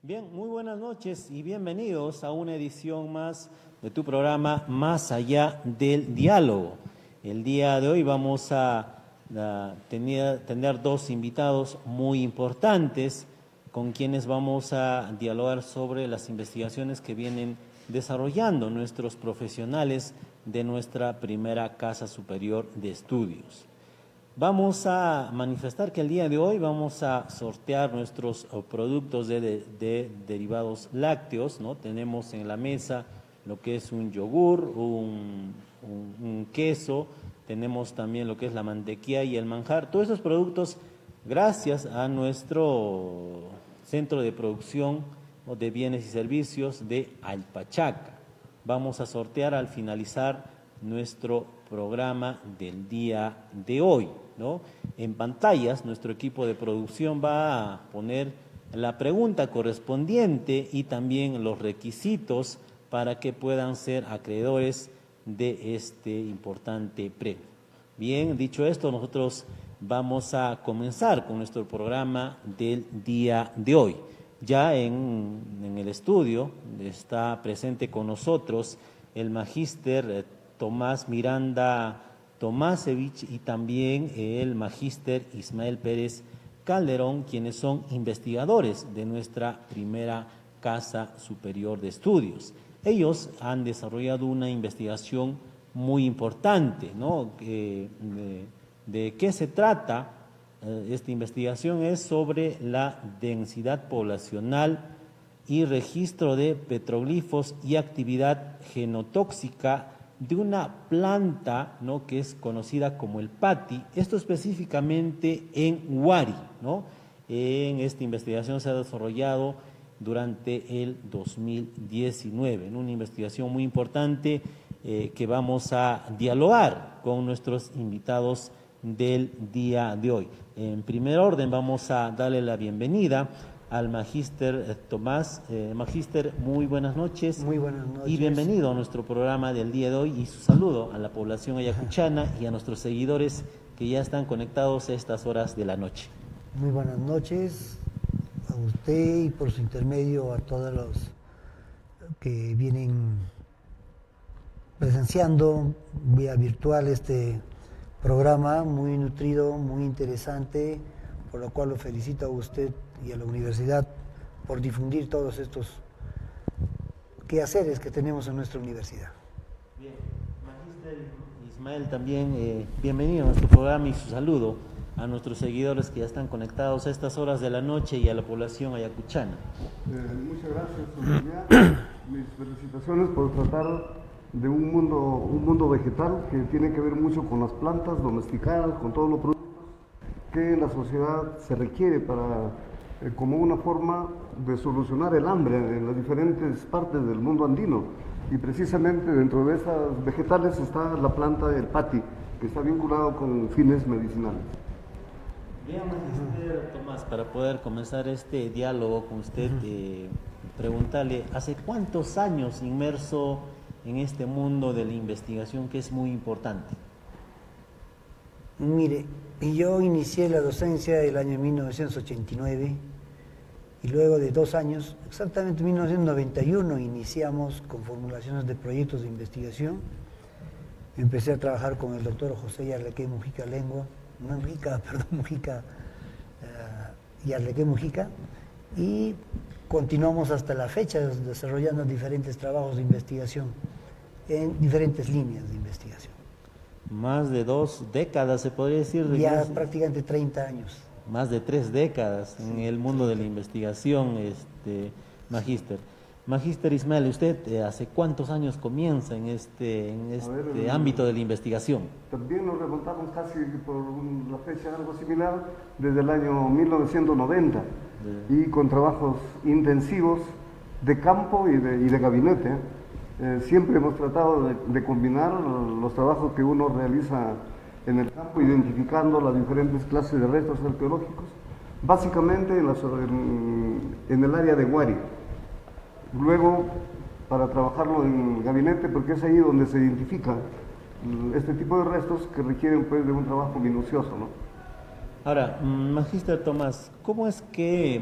Bien, muy buenas noches y bienvenidos a una edición más de tu programa Más allá del diálogo. El día de hoy vamos a tener dos invitados muy importantes con quienes vamos a dialogar sobre las investigaciones que vienen desarrollando nuestros profesionales de nuestra primera Casa Superior de Estudios. Vamos a manifestar que el día de hoy vamos a sortear nuestros productos de derivados lácteos, ¿no? Tenemos en la mesa lo que es un yogur, un queso, tenemos también lo que es la mantequilla y el manjar. Todos esos productos, gracias a nuestro centro de producción de bienes y servicios de Alpachaca. Vamos a sortear al finalizar nuestro programa del día de hoy, ¿no? En pantallas, nuestro equipo de producción va a poner la pregunta correspondiente y también los requisitos para que puedan ser acreedores de este importante premio. Bien, dicho esto, nosotros vamos a comenzar con nuestro programa del día de hoy. Ya en el estudio está presente con nosotros el magíster Tomás Miranda Tomasevich y también el magíster Ismael Pérez Calderón, quienes son investigadores de nuestra primera Casa Superior de Estudios. Ellos han desarrollado una investigación muy importante, ¿no? ¿De qué se trata? Esta investigación es sobre la densidad poblacional y registro de petroglifos y actividad genotóxica de una planta, ¿no?, que es conocida como el pati, esto específicamente en Huari, ¿no? En esta investigación se ha desarrollado durante el 2019, en una investigación muy importante que vamos a dialogar con nuestros invitados del día de hoy. En primer orden vamos a darle la bienvenida al magíster Tomás. Magíster, muy buenas noches. Muy buenas noches. Y bienvenido a nuestro programa del día de hoy y su saludo a la población ayacuchana y a nuestros seguidores que ya están conectados a estas horas de la noche. Muy buenas noches a usted y por su intermedio a todos los que vienen presenciando vía virtual este programa muy nutrido, muy interesante, por lo cual lo felicito a usted y a la universidad por difundir todos estos quehaceres que tenemos en nuestra universidad. Bien, magíster Ismael también, bienvenido a nuestro programa y su saludo a nuestros seguidores que ya están conectados a estas horas de la noche y a la población ayacuchana. Muchas gracias, mis felicitaciones por tratar de un mundo vegetal que tiene que ver mucho con las plantas domesticadas, con todos los productos que la sociedad se requiere para como una forma de solucionar el hambre en las diferentes partes del mundo andino. Y precisamente dentro de esas vegetales está la planta del pati, que está vinculado con fines medicinales. Bien, magíster Tomás, para poder comenzar este diálogo con usted, preguntarle, ¿hace cuántos años inmerso en este mundo de la investigación que es muy importante? Mire, yo inicié la docencia el año 1989 y luego de 2 años, exactamente en 1991, iniciamos con formulaciones de proyectos de investigación. Empecé a trabajar con el doctor José Yarlequé Mujica Yarlequé Mujica, y continuamos hasta la fecha desarrollando diferentes trabajos de investigación en diferentes líneas de investigación. Más de 2 décadas, se podría decir. Ya prácticamente 30 años. Más de 3 décadas en el mundo de la investigación, magíster. Magíster Ismael, ¿usted hace cuántos años comienza en este ámbito de la investigación? También nos remontamos casi por la fecha algo similar, desde el año 1990, y con trabajos intensivos de campo y de gabinete. Siempre hemos tratado de combinar los trabajos que uno realiza en el campo, identificando las diferentes clases de restos arqueológicos, básicamente en el área de Huari. Luego, para trabajarlo en gabinete, porque es ahí donde se identifica este tipo de restos que requieren, pues, de un trabajo minucioso, ¿no? Ahora, magíster Tomás, ¿cómo es que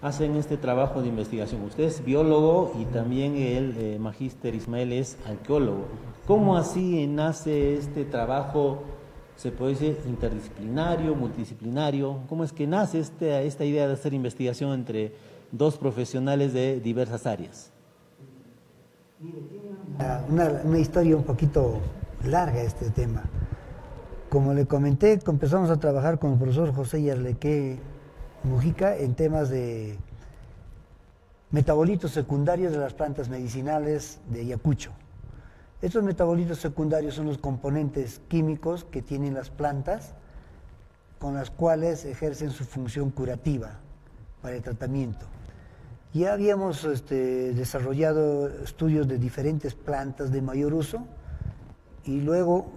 hacen este trabajo de investigación? Usted es biólogo y también el magíster Ismael es arqueólogo. ¿Cómo así nace este trabajo, se puede decir, interdisciplinario, multidisciplinario? ¿Cómo es que nace esta idea de hacer investigación entre dos profesionales de diversas áreas? Una historia un poquito larga este tema. Como le comenté, empezamos a trabajar con el profesor José Yarleque Mujica en temas de metabolitos secundarios de las plantas medicinales de Ayacucho. Estos metabolitos secundarios son los componentes químicos que tienen las plantas con las cuales ejercen su función curativa para el tratamiento. Ya habíamos desarrollado estudios de diferentes plantas de mayor uso y luego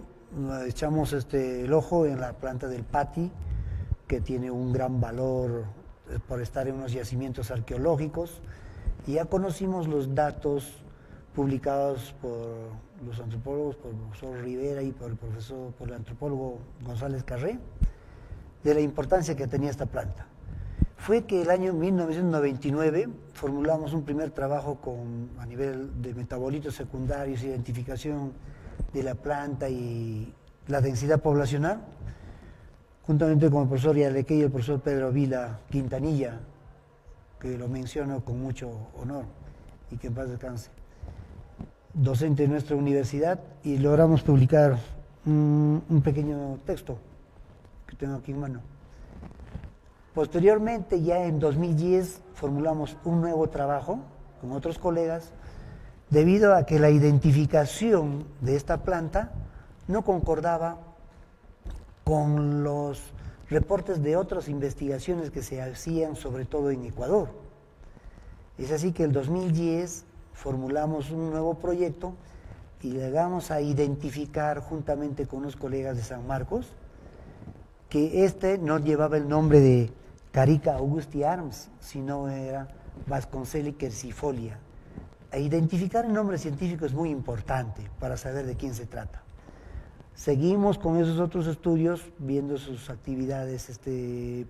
echamos el ojo en la planta del Pati, que tiene un gran valor por estar en unos yacimientos arqueológicos, y ya conocimos los datos publicados por los antropólogos, por el profesor Rivera y por el antropólogo González Carré, de la importancia que tenía esta planta. Fue que el año 1999 formulamos un primer trabajo a nivel de metabolitos secundarios, identificación de la planta y la densidad poblacional, juntamente con el profesor Yarleque y el profesor Pedro Vila Quintanilla, que lo menciono con mucho honor y que en paz descanse, docente de nuestra universidad, y logramos publicar un pequeño texto que tengo aquí en mano. Posteriormente, ya en 2010, formulamos un nuevo trabajo con otros colegas, debido a que la identificación de esta planta no concordaba con los reportes de otras investigaciones que se hacían, sobre todo en Ecuador. Es así que en el 2010 formulamos un nuevo proyecto y llegamos a identificar juntamente con unos colegas de San Marcos que no llevaba el nombre de Carica augusti arms, sino era Vasconcelli quercifolia. Identificar el nombre científico es muy importante para saber de quién se trata. Seguimos con esos otros estudios, viendo sus actividades,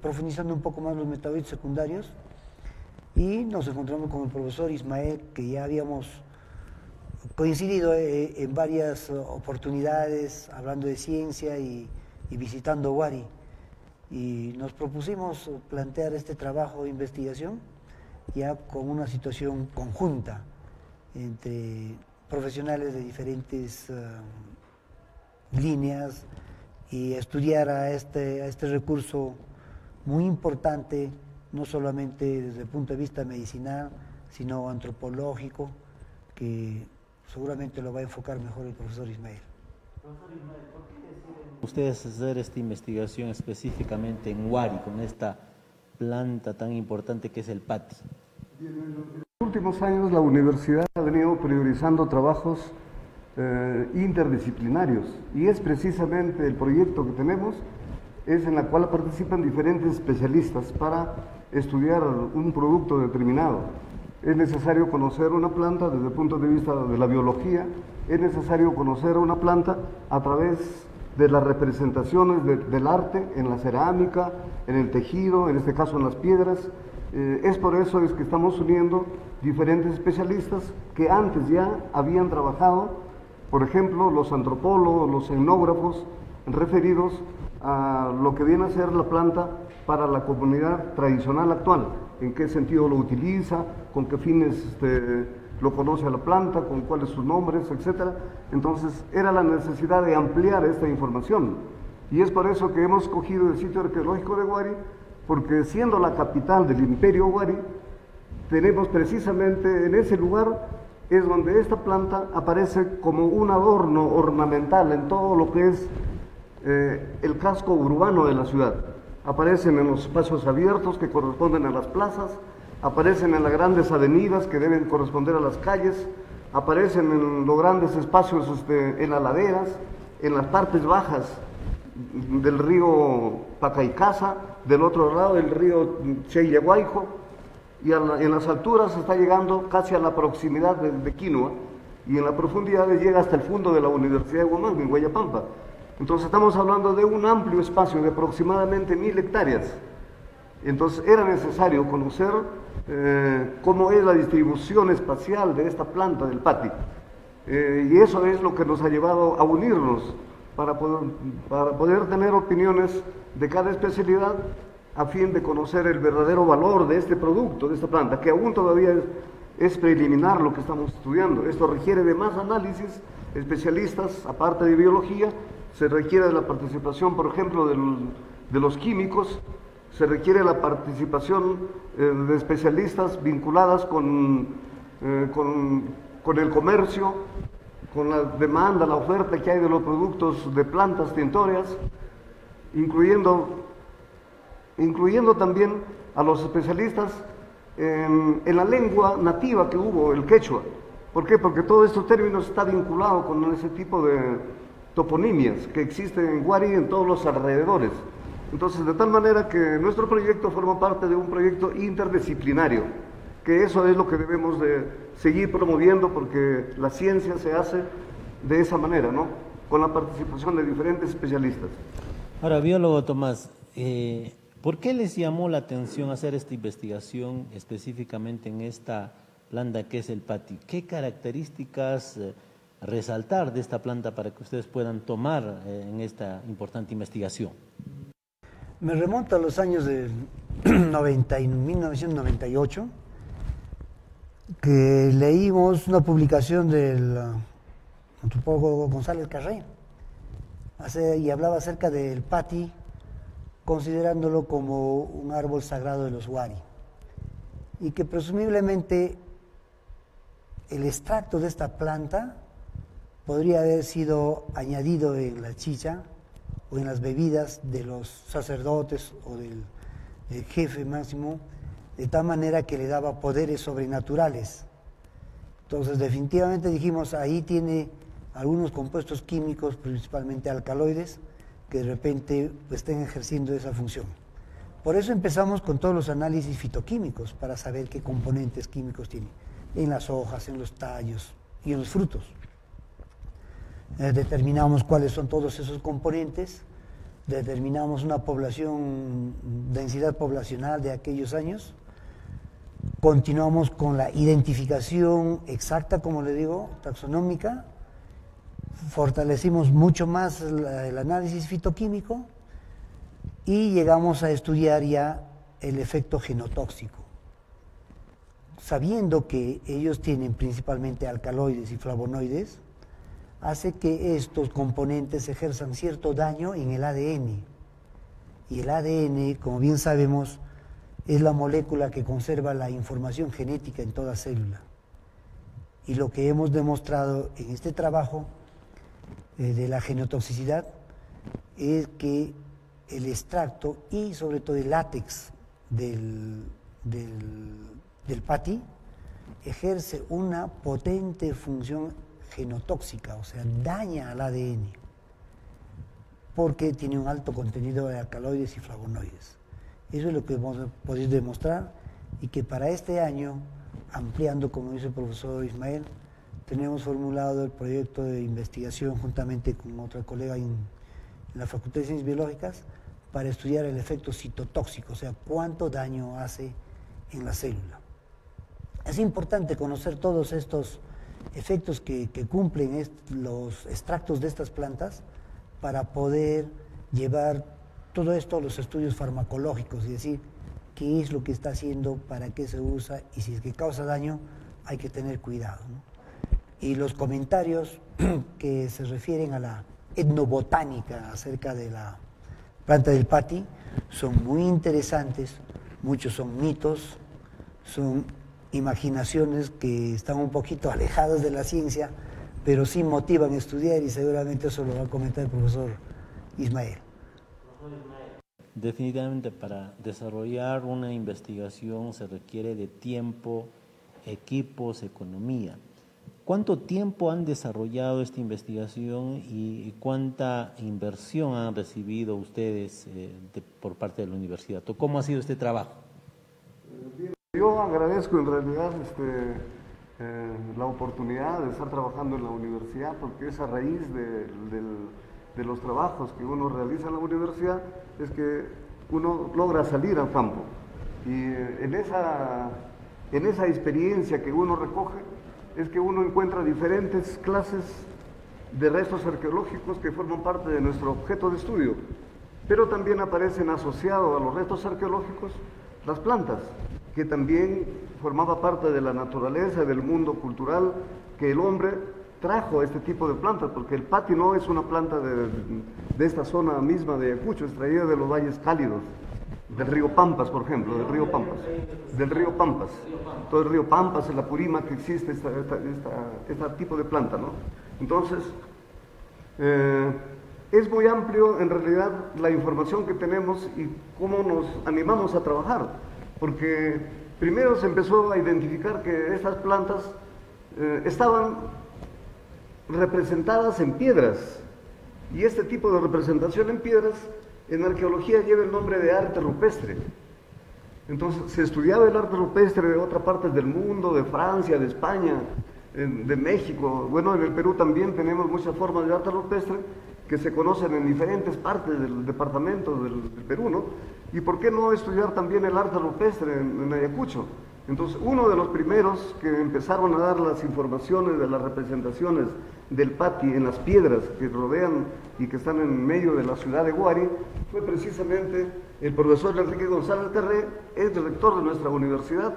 profundizando un poco más los metabolitos secundarios, y nos encontramos con el profesor Ismael, que ya habíamos coincidido en varias oportunidades, hablando de ciencia y visitando Huari, y nos propusimos plantear este trabajo de investigación ya con una situación conjunta entre profesionales de diferentes líneas, y estudiar a este recurso muy importante, no solamente desde el punto de vista medicinal, sino antropológico, que seguramente lo va a enfocar mejor el profesor Ismael. Profesor Ismael, ¿por qué deciden ustedes hacer esta investigación específicamente en Huari, con esta planta tan importante que es el Pati? En los últimos años la universidad ha venido priorizando trabajos interdisciplinarios, y es precisamente el proyecto que tenemos, es en la cual participan diferentes especialistas para estudiar un producto determinado. Es necesario conocer una planta desde el punto de vista de la biología, es necesario conocer una planta a través de las representaciones del arte en la cerámica, en el tejido, en este caso en las piedras. Es por eso es que estamos uniendo diferentes especialistas que antes ya habían trabajado, por ejemplo, los antropólogos, los etnógrafos, referidos a lo que viene a ser la planta para la comunidad tradicional actual, en qué sentido lo utiliza, con qué fines lo conoce a la planta, con cuáles sus nombres, etc. Entonces era la necesidad de ampliar esta información, y es por eso que hemos escogido el sitio arqueológico de Huari, porque siendo la capital del imperio Huari, tenemos precisamente en ese lugar es donde esta planta aparece como un adorno ornamental en todo lo que es el casco urbano de la ciudad. Aparecen en los espacios abiertos que corresponden a las plazas, aparecen en las grandes avenidas que deben corresponder a las calles, aparecen en los grandes espacios en las laderas, en las partes bajas del río Pacaicasa, del otro lado el río Cheyaguaijo, y en las alturas está llegando casi a la proximidad de Quinua, y en la profundidad llega hasta el fondo de la Universidad de Huamanga, en Guayapampa. Entonces estamos hablando de un amplio espacio de aproximadamente 1000 hectáreas, Entonces era necesario conocer cómo es la distribución espacial de esta planta del Pati. Y eso es lo que nos ha llevado a unirnos para poder tener opiniones de cada especialidad a fin de conocer el verdadero valor de este producto, de esta planta, que aún todavía es preliminar lo que estamos estudiando. Esto requiere de más análisis, especialistas, aparte de biología, se requiere de la participación, por ejemplo, de los químicos, se requiere la participación de especialistas vinculadas con el comercio, con la demanda, la oferta que hay de los productos de plantas tintoreas, incluyendo también a los especialistas en la lengua nativa que hubo, el quechua. ¿Por qué? Porque todos estos términos están vinculados con ese tipo de toponimias que existen en Huari y en todos los alrededores. Entonces, de tal manera que nuestro proyecto forma parte de un proyecto interdisciplinario, que eso es lo que debemos de seguir promoviendo, porque la ciencia se hace de esa manera, ¿no? Con la participación de diferentes especialistas. Ahora, biólogo Tomás, ¿por qué les llamó la atención hacer esta investigación específicamente en esta planta que es el Pati? ¿Qué características resaltar de esta planta para que ustedes puedan tomar en esta importante investigación? Me remonta a los años de 1998, que leímos una publicación del antropólogo González Carré, y hablaba acerca del Pati, considerándolo como un árbol sagrado de los Huari, y que presumiblemente el extracto de esta planta podría haber sido añadido en la chicha o en las bebidas de los sacerdotes o del jefe máximo, de tal manera que le daba poderes sobrenaturales. Entonces, definitivamente dijimos, ahí tiene algunos compuestos químicos, principalmente alcaloides, que de repente estén ejerciendo esa función. Por eso empezamos con todos los análisis fitoquímicos, para saber qué componentes químicos tiene, en las hojas, en los tallos y en los frutos. Determinamos cuáles son todos esos componentes, determinamos una población, densidad poblacional de aquellos años, continuamos con la identificación exacta, como le digo, taxonómica, fortalecimos mucho más el análisis fitoquímico y llegamos a estudiar ya el efecto genotóxico, sabiendo que ellos tienen principalmente alcaloides y flavonoides, hace que estos componentes ejerzan cierto daño en el ADN. Y el ADN, como bien sabemos, es la molécula que conserva la información genética en toda célula. Y lo que hemos demostrado en este trabajo de la genotoxicidad es que el extracto y sobre todo el látex del Pati ejerce una potente función genotóxica, o sea, daña al ADN, porque tiene un alto contenido de alcaloides y flavonoides. Eso es lo que hemos podido demostrar, y que para este año, ampliando, como dice el profesor Ismael, tenemos formulado el proyecto de investigación juntamente con otra colega en la Facultad de Ciencias Biológicas para estudiar el efecto citotóxico, o sea, cuánto daño hace en la célula. Es importante conocer todos estos efectos que cumplen los extractos de estas plantas para poder llevar todo esto a los estudios farmacológicos y decir qué es lo que está haciendo, para qué se usa, y si es que causa daño hay que tener cuidado, ¿no? Y los comentarios que se refieren a la etnobotánica acerca de la planta del Pati son muy interesantes, muchos son mitos, son imaginaciones que están un poquito alejadas de la ciencia, pero sí motivan a estudiar, y seguramente eso lo va a comentar el profesor Ismael. Definitivamente, para desarrollar una investigación se requiere de tiempo, equipos, economía. ¿Cuánto tiempo han desarrollado esta investigación y cuánta inversión han recibido ustedes por parte de la universidad? ¿Cómo ha sido este trabajo? Yo agradezco en realidad la oportunidad de estar trabajando en la universidad, porque es a raíz de los trabajos que uno realiza en la universidad, es que uno logra salir al campo. Y en esa experiencia que uno recoge es que uno encuentra diferentes clases de restos arqueológicos que forman parte de nuestro objeto de estudio, pero también aparecen asociados a los restos arqueológicos las plantas, que también formaba parte de la naturaleza, del mundo cultural, que el hombre trajo este tipo de plantas, porque el pati no es una planta de esta zona misma de Ayacucho, es traída de los valles cálidos, del río Pampas, por ejemplo, del río Pampas. Todo el río Pampas, en la Purima que existe este tipo de planta, ¿no? Entonces, es muy amplio en realidad la información que tenemos y cómo nos animamos a trabajar, porque primero se empezó a identificar que estas plantas estaban representadas en piedras, y este tipo de representación en piedras en arqueología lleva el nombre de arte rupestre. Entonces se estudiaba el arte rupestre de otras partes del mundo, de Francia, de España, de México. Bueno, en el Perú también tenemos muchas formas de arte rupestre que se conocen en diferentes partes del departamento del Perú, ¿no? ¿Y por qué no estudiar también el arte rupestre en Ayacucho? Entonces, uno de los primeros que empezaron a dar las informaciones de las representaciones del pati en las piedras que rodean y que están en medio de la ciudad de Huari fue precisamente el profesor Enrique González Terré, es director de nuestra universidad,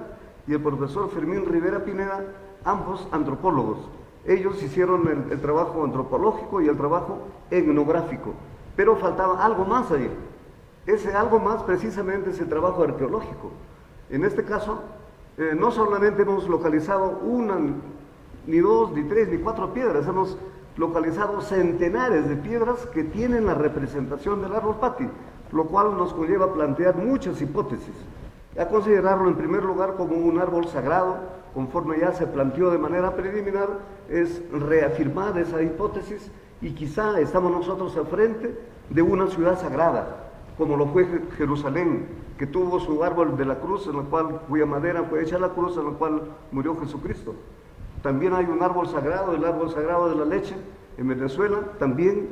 y el profesor Fermín Rivera Pineda, ambos antropólogos. Ellos hicieron el trabajo antropológico y el trabajo etnográfico, pero faltaba algo más ahí. Ese algo más precisamente es el trabajo arqueológico. En este caso, no solamente hemos localizado una, ni dos, ni tres, ni cuatro piedras, hemos localizado centenares de piedras que tienen la representación del árbol pati, lo cual nos conlleva a plantear muchas hipótesis, a considerarlo en primer lugar como un árbol sagrado, conforme ya se planteó de manera preliminar, es reafirmar esa hipótesis, y quizá estamos nosotros al frente de una ciudad sagrada, como lo fue Jerusalén, que tuvo su árbol de la cruz, cuya madera fue hecha la cruz, en la cual murió Jesucristo. También hay un árbol sagrado, el árbol sagrado de la leche, en Venezuela, también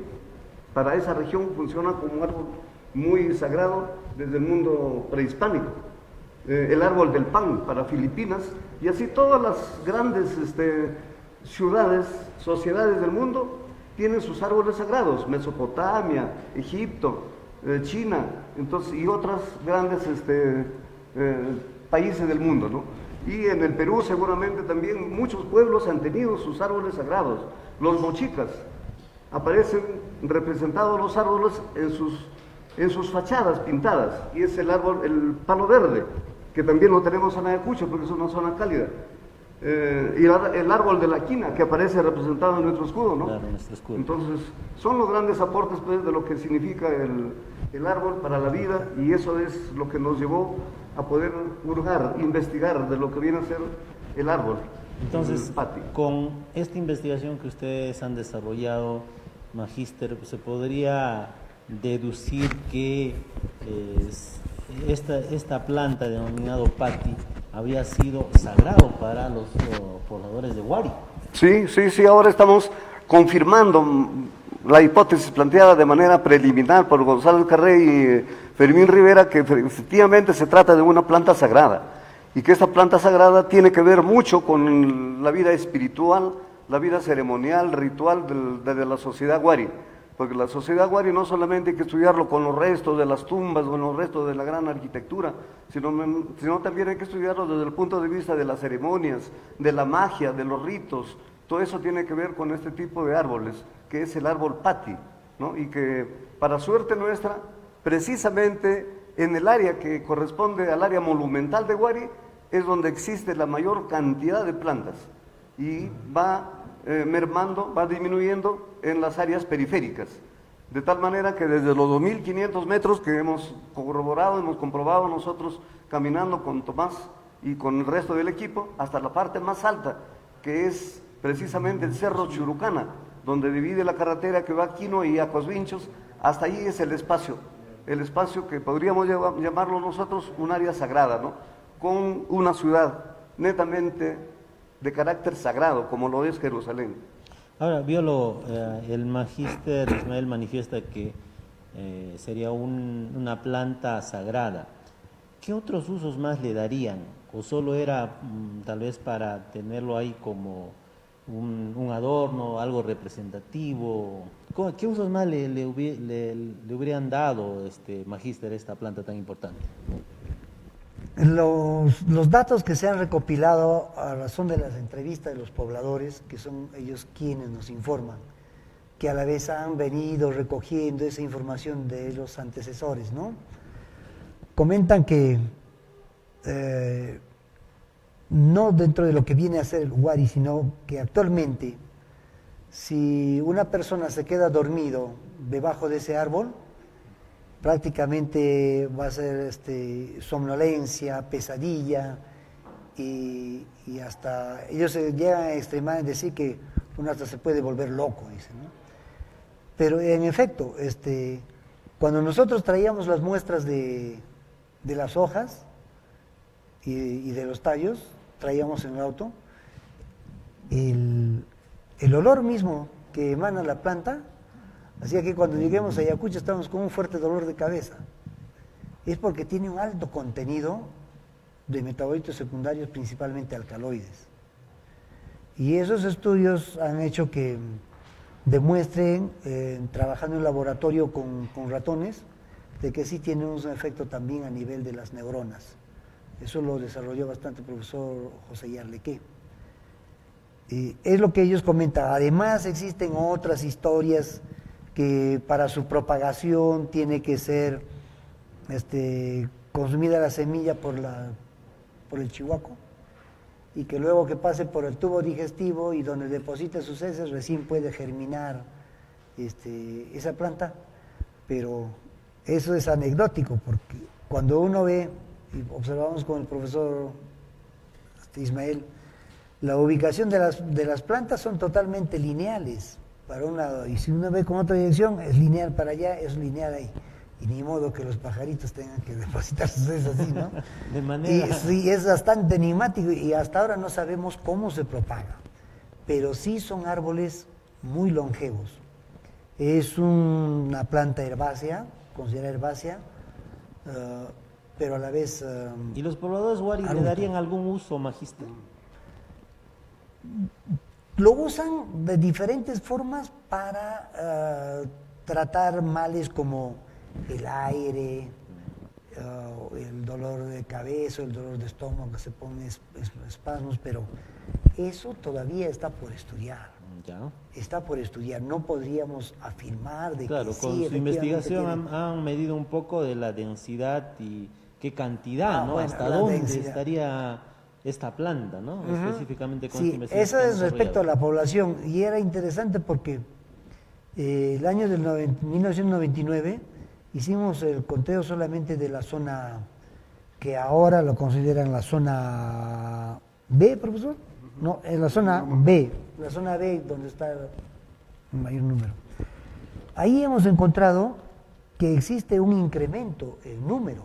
para esa región funciona como un árbol muy sagrado desde el mundo prehispánico. El árbol del pan para Filipinas, y así todas las grandes ciudades, sociedades del mundo tienen sus árboles sagrados, Mesopotamia, Egipto, China, entonces, y otros grandes países del mundo, ¿no? Y en el Perú seguramente también muchos pueblos han tenido sus árboles sagrados. Los mochicas, aparecen representados los árboles en sus fachadas pintadas, y es el árbol, el palo verde, que también lo tenemos en Ayacucho porque es una zona cálida. Y el árbol de la quina, que aparece representado en nuestro escudo, ¿no? Claro, nuestro escudo. Entonces, son los grandes aportes, pues, de lo que significa el árbol para la vida, y eso es lo que nos llevó a poder hurgar, investigar de lo que viene a ser el árbol. Entonces, con esta investigación que ustedes han desarrollado, Magíster, se podría deducir que esta planta denominado pati habría sido sagrado para los pobladores de Huari. Sí, ahora estamos confirmando la hipótesis planteada de manera preliminar por González Carré y Fermín Rivera, que efectivamente se trata de una planta sagrada, y que esta planta sagrada tiene que ver mucho con la vida espiritual, la vida ceremonial, ritual de la sociedad Huari, porque la sociedad Huari no solamente hay que estudiarlo con los restos de las tumbas, con los restos de la gran arquitectura, sino también hay que estudiarlo desde el punto de vista de las ceremonias, de la magia, de los ritos. Todo eso tiene que ver con este tipo de árboles, que es el árbol pati, ¿no? Y que, para suerte nuestra, precisamente en el área que corresponde al área monumental de Huari, es donde existe la mayor cantidad de plantas, y va mermando, va disminuyendo en las áreas periféricas, de tal manera que desde los 2.500 metros que hemos corroborado, hemos comprobado nosotros caminando con Tomás y con el resto del equipo, hasta la parte más alta, que es precisamente el Cerro Churucana, donde divide la carretera que va a Quino y a Cosvinchos, hasta allí es el espacio que podríamos llamarlo nosotros un área sagrada, ¿no? Con una ciudad netamente de carácter sagrado, como lo es Jerusalén. Ahora, el magíster Ismael manifiesta que sería una planta sagrada. ¿Qué otros usos más le darían? ¿O solo era tal vez para tenerlo ahí como un adorno, algo representativo? ¿Qué usos más le hubieran dado, magíster, esta planta tan importante? Los datos que se han recopilado a razón de las entrevistas de los pobladores, que son ellos quienes nos informan, que a la vez han venido recogiendo esa información de los antecesores, ¿no? Comentan que no dentro de lo que viene a ser el huari, sino que actualmente, si una persona se queda dormido debajo de ese árbol, prácticamente va a ser somnolencia, pesadilla, y hasta ellos se llegan a extremar en decir que uno hasta se puede volver loco, dicen, ¿no? Pero en efecto, cuando nosotros traíamos las muestras de las hojas y de los tallos, traíamos en el auto, el olor mismo que emana la planta hacía que cuando lleguemos a Ayacucho estábamos con un fuerte dolor de cabeza. Es porque tiene un alto contenido de metabolitos secundarios, principalmente alcaloides. Y esos estudios han hecho que demuestren, trabajando en laboratorio con ratones, de que sí tiene un efecto también a nivel de las neuronas. Eso lo desarrolló bastante el profesor José Yarlequé. Es lo que ellos comentan. Además existen otras historias que para su propagación tiene que ser consumida la semilla por el chihuaco, y que luego que pase por el tubo digestivo y donde deposite sus heces recién puede germinar esa planta. Pero eso es anecdótico, porque cuando uno ve, y observamos con el profesor Ismael, la ubicación de las plantas son totalmente lineales para un lado, y si uno ve con otra dirección es lineal para allá, es lineal ahí. Y ni modo que los pajaritos tengan que depositar sus heces así, ¿no? De manera... Y sí, es bastante enigmático y hasta ahora no sabemos cómo se propaga, pero sí son árboles muy longevos. Es una planta herbácea, considerada herbácea, pero a la vez... ¿Y los pobladores huari le darían algún uso, magíster? Lo usan de diferentes formas para tratar males como el aire, el dolor de cabeza, el dolor de estómago, que se ponen espasmos, pero eso todavía está por estudiar. Ya. Está por estudiar, no podríamos afirmar de claro, que sí, con su investigación tiene... han medido un poco de la densidad y qué cantidad, ¿no? Bueno, hasta dónde densidad estaría esta planta, ¿no? Específicamente con sí, su investigación. eso es respecto a la población, y era interesante porque el año del 1999 hicimos el conteo solamente de la zona que ahora lo consideran la zona B, profesor. No, en la zona B, donde está el mayor número. Ahí hemos encontrado que existe un incremento en número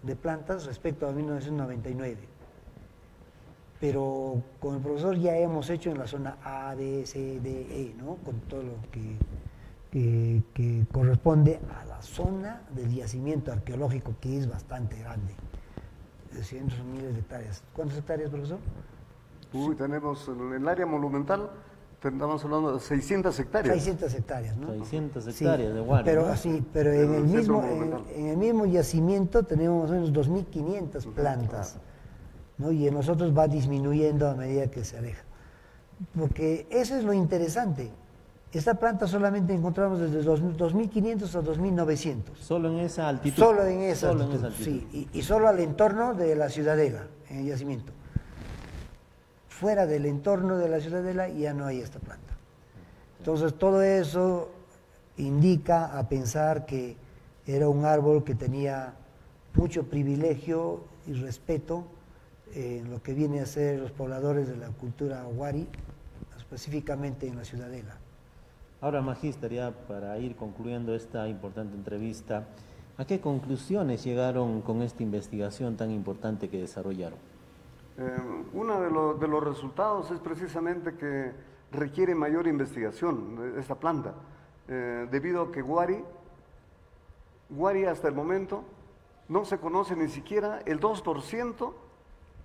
de plantas respecto a 1999. Pero con el profesor ya hemos hecho en la zona A, B, C, D, E, ¿no? Con todo lo que corresponde a la zona del yacimiento arqueológico, que es bastante grande, de cientos o miles de hectáreas. ¿Cuántas hectáreas, profesor? Tenemos en el área monumental, estamos hablando de 600 hectáreas. 600 hectáreas, ¿no? 600 hectáreas sí, de huari, pero, ¿no? Sí, pero en el mismo yacimiento tenemos más o menos 2.500 plantas, ¿no? Y en nosotros va disminuyendo a medida que se aleja. Porque eso es lo interesante. Esta planta solamente encontramos desde 2.500 a 2.900. Solo en esa altitud. Solo en esa altitud, altitud. sí, y solo al entorno de la ciudadela, en el yacimiento. Fuera del entorno de la ciudadela ya no hay esta planta. Entonces todo eso indica a pensar que era un árbol que tenía mucho privilegio y respeto en lo que viene a ser los pobladores de la cultura huari, específicamente en la ciudadela. Ahora, magíster, ya para ir concluyendo esta importante entrevista, ¿a qué conclusiones llegaron con esta investigación tan importante que desarrollaron? Uno de los resultados es precisamente que requiere mayor investigación esta planta, debido a que huari Guari hasta el momento no se conoce ni siquiera el 2%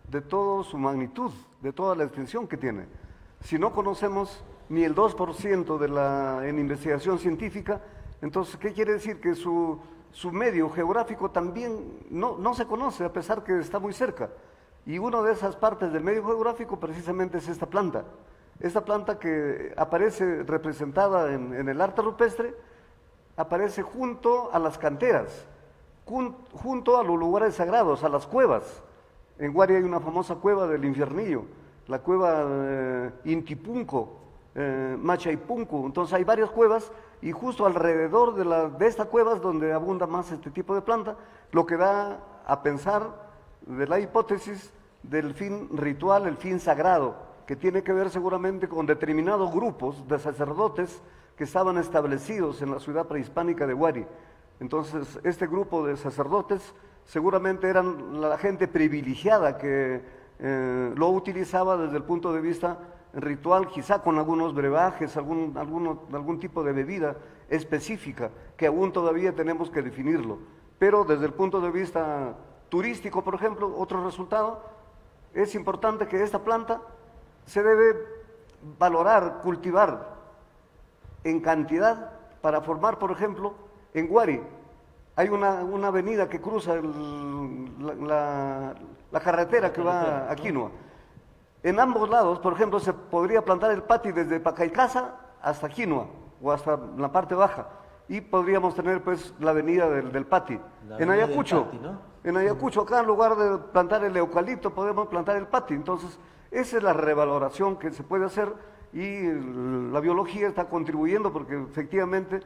de toda su magnitud, de toda la extensión que tiene. Si no conocemos ni el 2% en investigación científica, entonces, ¿qué quiere decir? Que su medio geográfico también no se conoce, a pesar que está muy cerca. Y una de esas partes del medio geográfico precisamente es esta planta. Esta planta que aparece representada en el arte rupestre, aparece junto a las canteras, junto a los lugares sagrados, a las cuevas. En Guari hay una famosa cueva del Infiernillo, la cueva Intipunco, Machaipunco. Entonces hay varias cuevas y justo alrededor de esta cueva es donde abunda más este tipo de planta, lo que da a pensar de la hipótesis del fin ritual, el fin sagrado, que tiene que ver seguramente con determinados grupos de sacerdotes que estaban establecidos en la ciudad prehispánica de Guari. Entonces, este grupo de sacerdotes seguramente eran la gente privilegiada que lo utilizaba desde el punto de vista ritual, quizá con algunos brebajes, algún tipo de bebida específica, que aún todavía tenemos que definirlo. Pero desde el punto de vista turístico, por ejemplo, otro resultado, es importante que esta planta se debe valorar, cultivar en cantidad para formar, por ejemplo, en Guari hay una avenida que cruza la carretera que va a Quinua. En ambos lados, por ejemplo, se podría plantar el pati desde Pacaicasa hasta Quinua o hasta la parte baja, y podríamos tener pues la avenida del pati. En Ayacucho, Pati, ¿no? en Ayacucho, acá en lugar de plantar el eucalipto podemos plantar el pati. Entonces, esa es la revaloración que se puede hacer, y la biología está contribuyendo porque efectivamente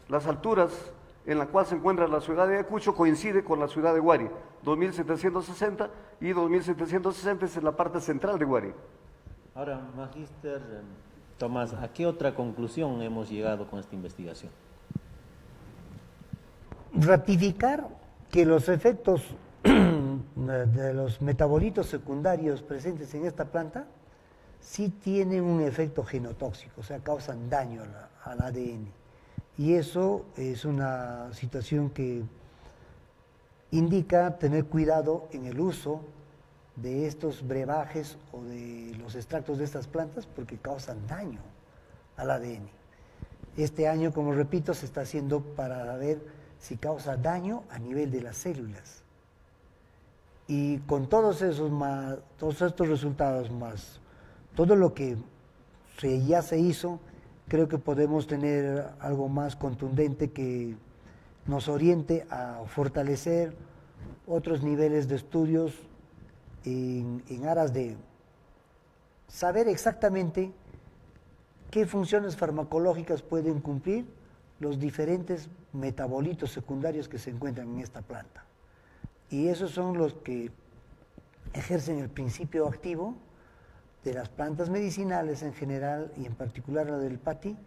las alturas en la cual se encuentra la ciudad de Ayacucho coincide con la ciudad de Guari, 2760, y 2760 es en la parte central de Guari. Ahora, Magíster Tomás, ¿a qué otra conclusión hemos llegado con esta investigación? Ratificar que los efectos de los metabolitos secundarios presentes en esta planta sí tienen un efecto genotóxico, o sea, causan daño al ADN. Y eso es una situación que indica tener cuidado en el uso de estos brebajes o de los extractos de estas plantas, porque causan daño al ADN. Este año, como repito, se está haciendo para ver si causa daño a nivel de las células. Y con todos estos resultados más todo lo que ya se hizo, creo que podemos tener algo más contundente que nos oriente a fortalecer otros niveles de estudios en aras de saber exactamente qué funciones farmacológicas pueden cumplir los diferentes metabolitos secundarios que se encuentran en esta planta. Y esos son los que ejercen el principio activo de las plantas medicinales en general y en particular la del pati,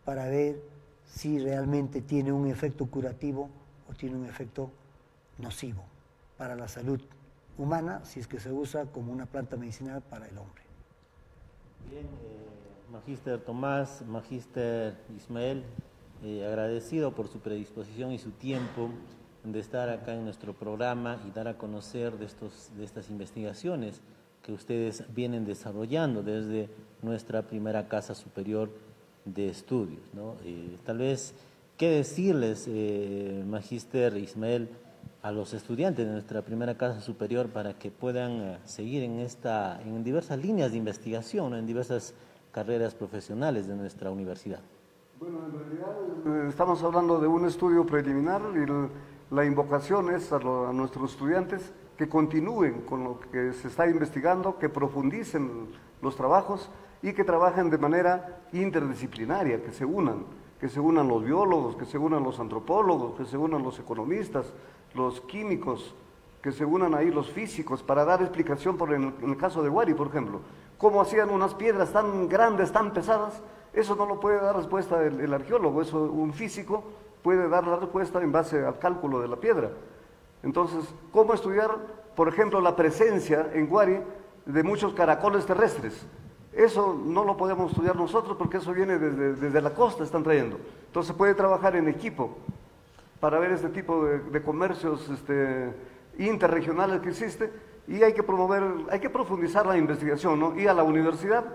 para ver si realmente tiene un efecto curativo o tiene un efecto nocivo para la salud humana, si es que se usa como una planta medicinal para el hombre. Bien, Magíster Tomás, Magíster Ismael, agradecido por su predisposición y su tiempo de estar acá en nuestro programa y dar a conocer de estas investigaciones que ustedes vienen desarrollando desde nuestra primera Casa Superior de Estudios, ¿no? Tal vez, ¿qué decirles, Magíster Ismael, a los estudiantes de nuestra primera Casa Superior para que puedan seguir en diversas líneas de investigación, ¿no? En diversas carreras profesionales de nuestra universidad? Bueno, en realidad estamos hablando de un estudio preliminar y la invocación es a nuestros estudiantes que continúen con lo que se está investigando, que profundicen los trabajos y que trabajen de manera interdisciplinaria, que se unan los biólogos, que se unan los antropólogos, que se unan los economistas, los químicos, que se unan ahí los físicos para dar explicación, en el caso de Guari, por ejemplo, cómo hacían unas piedras tan grandes, tan pesadas. Eso no lo puede dar respuesta el arqueólogo, eso un físico puede dar la respuesta en base al cálculo de la piedra. Entonces, ¿cómo estudiar, por ejemplo, la presencia en Guari de muchos caracoles terrestres? Eso no lo podemos estudiar nosotros porque eso viene desde la costa, están trayendo. Entonces, se puede trabajar en equipo. para ver este tipo de comercios interregionales que existe, y hay que promover, hay que profundizar la investigación, ¿no? Y a la universidad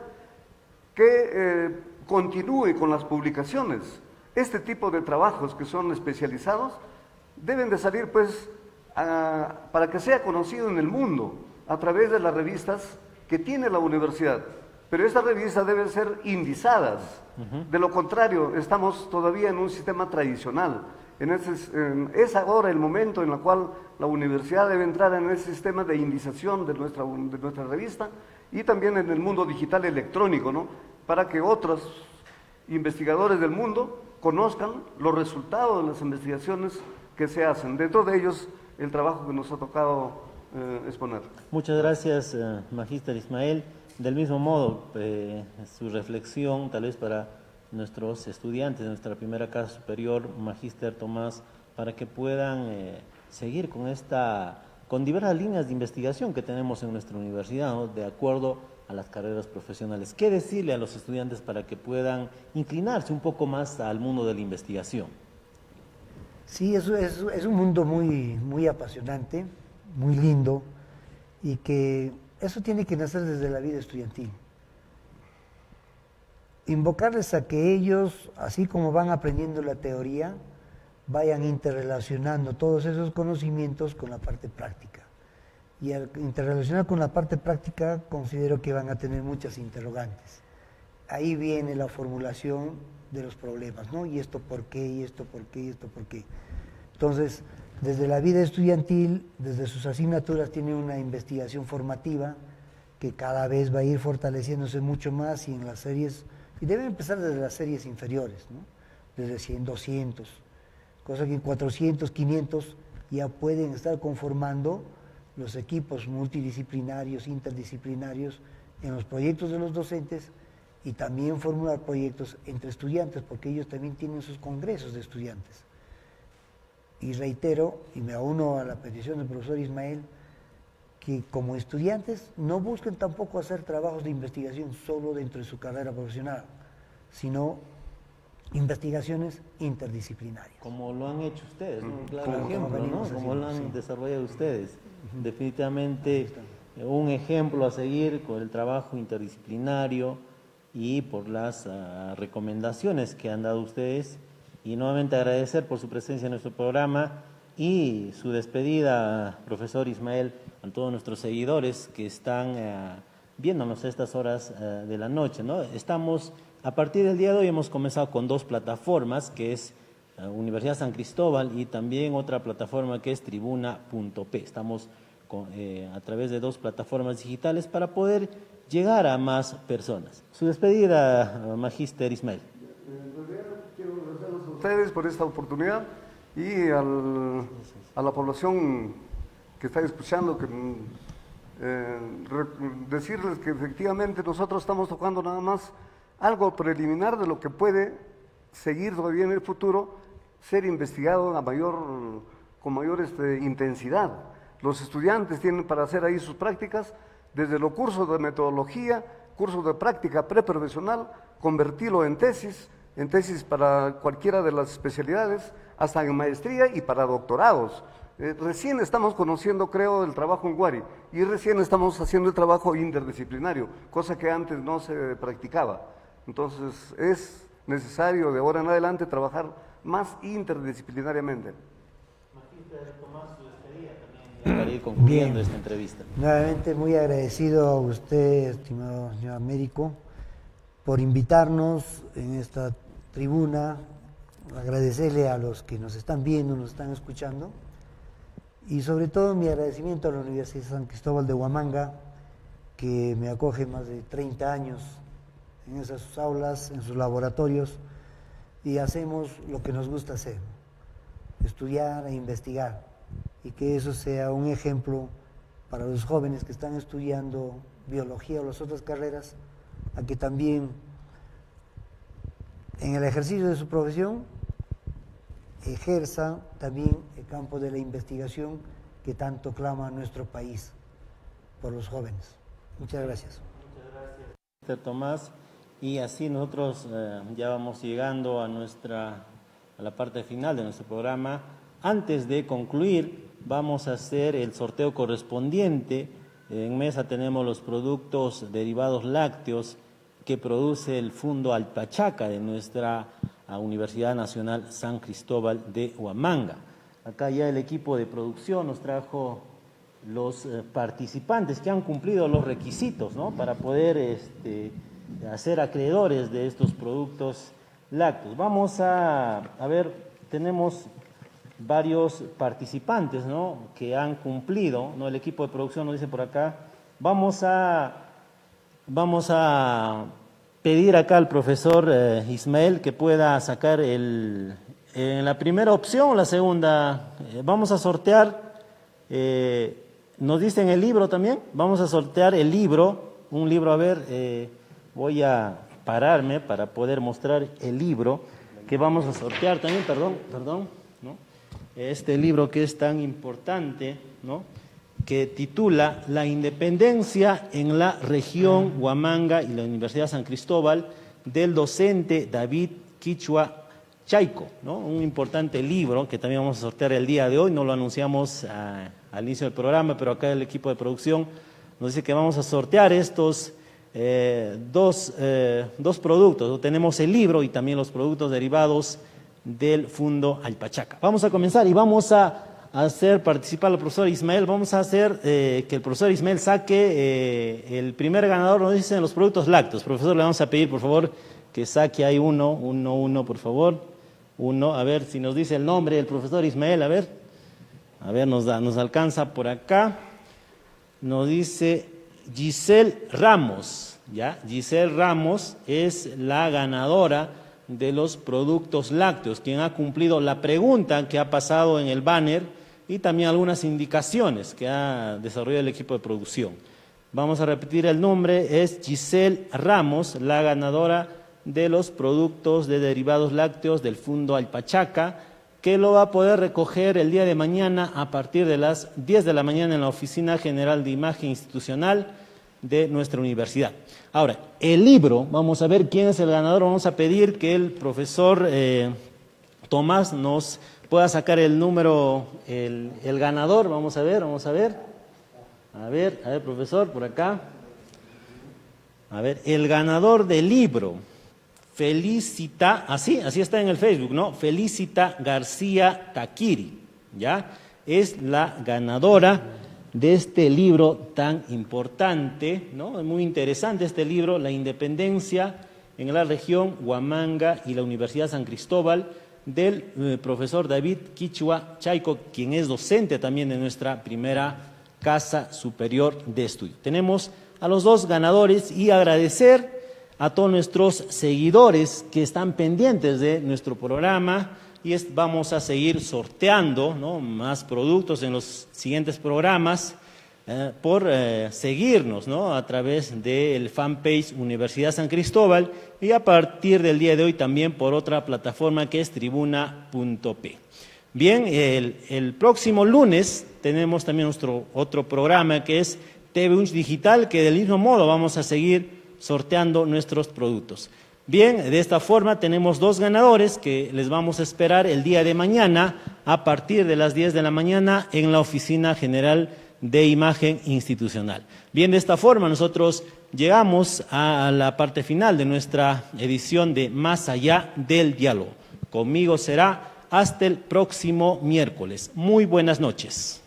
que continúe con las publicaciones. Este tipo de trabajos que son especializados deben de salir, pues, para que sea conocido en el mundo a través de las revistas que tiene la universidad. Pero estas revistas deben ser indizadas. De lo contrario, estamos todavía en un sistema tradicional. Es ahora el momento en el cual la universidad debe entrar en ese sistema de indización de nuestra revista, y también en el mundo digital electrónico, ¿no? Para que otros investigadores del mundo conozcan los resultados de las investigaciones que se hacen. Dentro de ellos, el trabajo que nos ha tocado exponer. Muchas gracias, Magíster Ismael. Del mismo modo, su reflexión, tal vez para nuestros estudiantes de nuestra primera casa superior, Magíster Tomás, para que puedan seguir con diversas líneas de investigación que tenemos en nuestra universidad, ¿no? De acuerdo a las carreras profesionales. ¿Qué decirle a los estudiantes para que puedan inclinarse un poco más al mundo de la investigación? Sí, es un mundo muy apasionante, muy lindo, y que eso tiene que nacer desde la vida estudiantil. Invocarles a que ellos, así como van aprendiendo la teoría, vayan interrelacionando todos esos conocimientos con la parte práctica. Y al interrelacionar con la parte práctica, considero que van a tener muchas interrogantes. Ahí viene la formulación de los problemas, ¿no? ¿Y esto por qué? ¿Y esto por qué? ¿Y esto por qué? Entonces, desde la vida estudiantil, desde sus asignaturas, tiene una investigación formativa que cada vez va a ir fortaleciéndose mucho más, y en las series, y deben empezar desde las series inferiores, ¿no? Desde 100, 200, cosa que en 400, 500 ya pueden estar conformando los equipos multidisciplinarios, interdisciplinarios en los proyectos de los docentes, y también formular proyectos entre estudiantes, porque ellos también tienen sus congresos de estudiantes. Y reitero, y me uno a la petición del profesor Ismael, que como estudiantes no busquen tampoco hacer trabajos de investigación solo dentro de su carrera profesional, sino investigaciones interdisciplinarias. Como lo han hecho ustedes, ¿no? Un claro ejemplo, ¿no? Como lo han desarrollado ustedes. Definitivamente un ejemplo a seguir con el trabajo interdisciplinario y por las recomendaciones que han dado ustedes. Y nuevamente agradecer por su presencia en nuestro programa y su despedida, profesor Ismael, a todos nuestros seguidores que están viéndonos a estas horas de la noche, ¿no? Estamos, a partir del día de hoy hemos comenzado con dos plataformas, que es Universidad San Cristóbal y también otra plataforma que es tribuna.p. Estamos a través de dos plataformas digitales para poder llegar a más personas. Su despedida, Magíster Ismael. Quiero agradecerles a ustedes por esta oportunidad, y a la población que está escuchando, decirles que efectivamente nosotros estamos tocando nada más algo preliminar de lo que puede seguir todavía en el futuro, ser investigado con mayor intensidad. Los estudiantes tienen para hacer ahí sus prácticas, desde los cursos de metodología, cursos de práctica preprofesional, convertirlo en tesis para cualquiera de las especialidades, hasta en maestría y para doctorados. Recién estamos conociendo, creo, el trabajo en Guari, y recién estamos haciendo el trabajo interdisciplinario, cosa que antes no se practicaba. Entonces, es necesario de ahora en adelante trabajar más interdisciplinariamente. Magíster Tomás, su despedida también, para ir concluyendo esta entrevista. Nuevamente muy agradecido a usted, estimado señor médico, por invitarnos en esta tribuna, agradecerle a los que nos están viendo, nos están escuchando, y sobre todo mi agradecimiento a la Universidad San Cristóbal de Huamanga, que me acoge más de 30 años en esas aulas, en sus laboratorios, y hacemos lo que nos gusta hacer, estudiar e investigar, y que eso sea un ejemplo para los jóvenes que están estudiando biología o las otras carreras, a que también en el ejercicio de su profesión ejerza también el campo de la investigación que tanto clama nuestro país por los jóvenes. Muchas gracias. Muchas gracias, Magíster Tomás. Y así nosotros ya vamos llegando a nuestra a la parte final de nuestro programa. Antes de concluir, vamos a hacer el sorteo correspondiente. En mesa tenemos los productos derivados lácteos que produce el Fundo Alpachaca de nuestra Universidad Nacional San Cristóbal de Huamanga. Acá ya el equipo de producción nos trajo los participantes que han cumplido los requisitos, ¿no?, para poder hacer acreedores de estos productos lácteos. Vamos a ver, tenemos varios participantes, ¿no?, que han cumplido, ¿no? El equipo de producción nos dice por acá. Vamos a pedir acá al profesor Ismael que pueda sacar en la primera opción o la segunda. Vamos a sortear, nos dicen el libro también, vamos a sortear el libro, un libro, a ver, voy a pararme para poder mostrar el libro que vamos a sortear también, perdón, ¿no? Este libro que es tan importante, ¿no?, que titula La independencia en la región Huamanga y la Universidad San Cristóbal, del docente David Quichua Chaico, ¿no? Un importante libro que también vamos a sortear el día de hoy. No lo anunciamos al inicio del programa, pero acá el equipo de producción nos dice que vamos a sortear estos dos productos. Tenemos el libro y también los productos derivados del Fundo Alpachaca. Vamos a comenzar y vamos a hacer participar al profesor Ismael. Vamos a hacer que el profesor Ismael saque el primer ganador, nos dicen los productos lácteos. Profesor, le vamos a pedir por favor que saque ahí uno, por favor. Uno, a ver si nos dice el nombre del profesor Ismael, a ver, nos alcanza por acá. Nos dice Giselle Ramos, ¿ya? Giselle Ramos es la ganadora de los productos lácteos, quien ha cumplido la pregunta que ha pasado en el banner y también algunas indicaciones que ha desarrollado el equipo de producción. Vamos a repetir el nombre, es Giselle Ramos, la ganadora de los productos de derivados lácteos del Fundo Alpachaca, que lo va a poder recoger el día de mañana a partir de las 10 de la mañana en la Oficina General de Imagen Institucional de nuestra universidad. Ahora, el libro, vamos a ver quién es el ganador. Vamos a pedir que el profesor Tomás nos pueda sacar el número, el ganador. Vamos a ver. A ver, profesor, por acá. A ver, el ganador del libro, Felicita, así está en el Facebook, ¿no? Felicita García Taquiri, ¿ya? Es la ganadora de este libro tan importante, ¿no? Es muy interesante este libro, La independencia en la región Huamanga y la Universidad San Cristóbal, del profesor David Quichua Chaico, quien es docente también de nuestra primera Casa Superior de Estudio. Tenemos a los dos ganadores y agradecer a todos nuestros seguidores que están pendientes de nuestro programa y vamos a seguir sorteando, ¿no?, más productos en los siguientes programas por seguirnos, ¿no?, a través del fanpage Universidad San Cristóbal y a partir del día de hoy también por otra plataforma que es tribuna.p. Bien, el próximo lunes tenemos también nuestro otro programa que es TV Unch Digital, que del mismo modo vamos a seguir sorteando nuestros productos. Bien, de esta forma tenemos dos ganadores que les vamos a esperar el día de mañana a partir de las 10 de la mañana en la Oficina General de Imagen Institucional. Bien, de esta forma nosotros llegamos a la parte final de nuestra edición de Más Allá del Diálogo. Conmigo será hasta el próximo miércoles. Muy buenas noches.